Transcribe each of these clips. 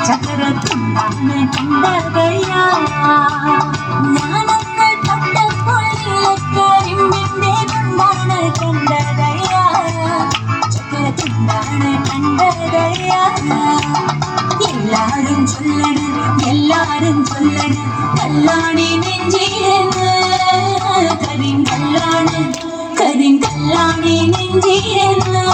ചക്രത്തുണ്ടാണ് കണ്ടതയാ ഞാനന്ന് തൊട്ടപ്പോൾ നീലക്കരിമ്പിന്റെ കൊണ്ടാണ് കണ്ടതയാ ചക്രത്തുണ്ടാണ് കണ്ടതയാ എല്ലാരും ചൊല്ലണ് കല്ലാണി നെഞ്ചിയെന്ന് കരിങ്കല്ലാണി നെഞ്ചിയെന്ന്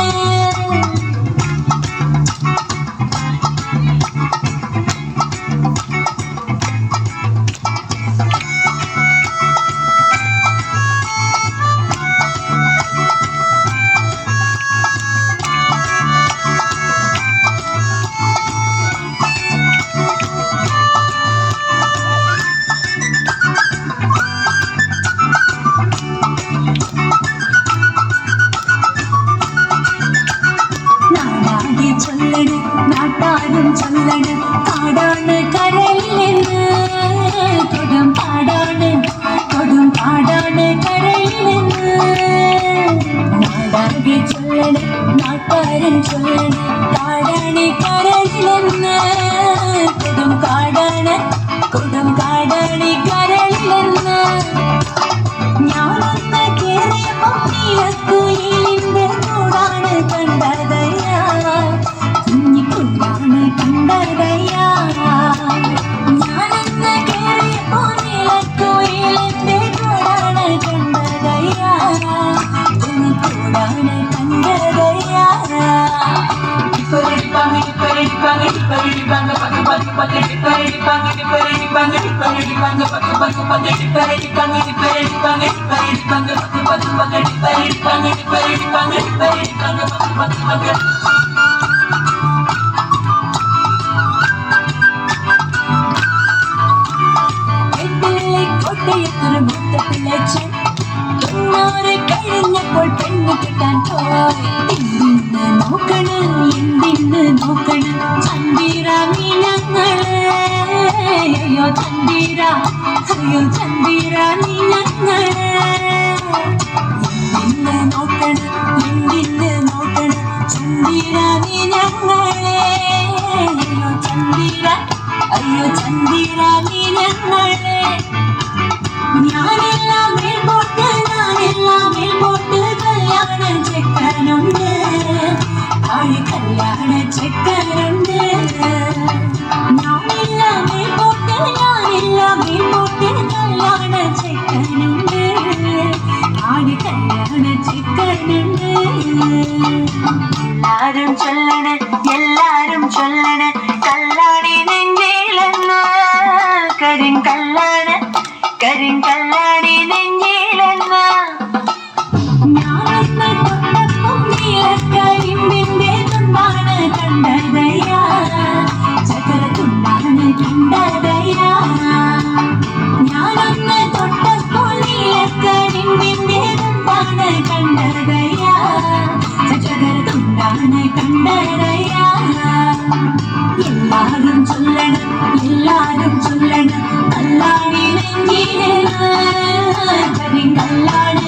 നാട്ടാരും ചൊല്ലണ് കാടാണ് കരയിലെന്ന് കൊടും കാടാണ് കരയിലെന്ന് നാടാകെ ചൊല്ലണ് നാട്ടാരും ചൊല്ലണ് കാടാണ് കരയിലെന്ന് കൊടും കാടാണ് കരയിലെന്ന് ഞാനൊന്ന് കേറിയപ്പോൾ നീലക്കുയിലിന്റെ കൂടാണ് കണ്ടതയാ കുഞ്ഞിക്കുയിലാണ് കണ്ടതയാ ഞാനൊന്ന് കേറിയപ്പോൾ നീലക്കുയിലിന്റെ കൂടാണ് കണ്ടതയാ കുഞ്ഞിക്കൂടാണ് കണ്ടതയാ കോട്ടയത്തൊരു മൂത്ത പിള്ളച്ചൻ കഴിഞ്ഞപ്പോൾ പെണ്ണ് കിട്ടാൻ പോയി എന്തിന്ന് നോക്കണം ചന്ദിര മീനങ്ങള് അയ്യോ ചന്ദിര മീനങ്ങള് എന്തിന്ന് നോക്കണം ചന്ദിര മീനങ്ങളെ അയ്യോ ചന്ദിര മീനങ്ങളെ ഞാനെല്ലാം മേൽപോട്ട് കല്യാണ ചെക്കനുണ്ട് കല്യാണ ചെക്കനുണ്ട് ഞാനെല്ലാം മേൽപോട്ട് കല്യാണ ചെക്കനുണ്ട് കല്യാണ ചെക്കനുണ്ട് എല്ലാരും ചൊല്ലണ് കല്ലാണി നെഞ്ചിലെന്ന് കരിങ്കല്ലാണി നെഞ്ചിലെന്ന് ഞാനൊന്ന് തൊട്ടപ്പോൾ നീലക്കരിമ്പിന്റെ തുണ്ടാണ് കണ്ടതയാ ചക്രത്തുണ്ടാണ് കണ്ടതയാ ഞാനൊന്ന് തൊട്ടപ്പോൾ നീലക്കരിമ്പിന്റെ തുണ്ടാണ് കണ്ടതയാ ചക്രത്തുണ്ടാണ് കണ്ടതയാ എല്ലാരും ചൊല്ലണം കല്ലാണി നെഞ്ചിലെന്ന് കരിങ്കല്ലാണി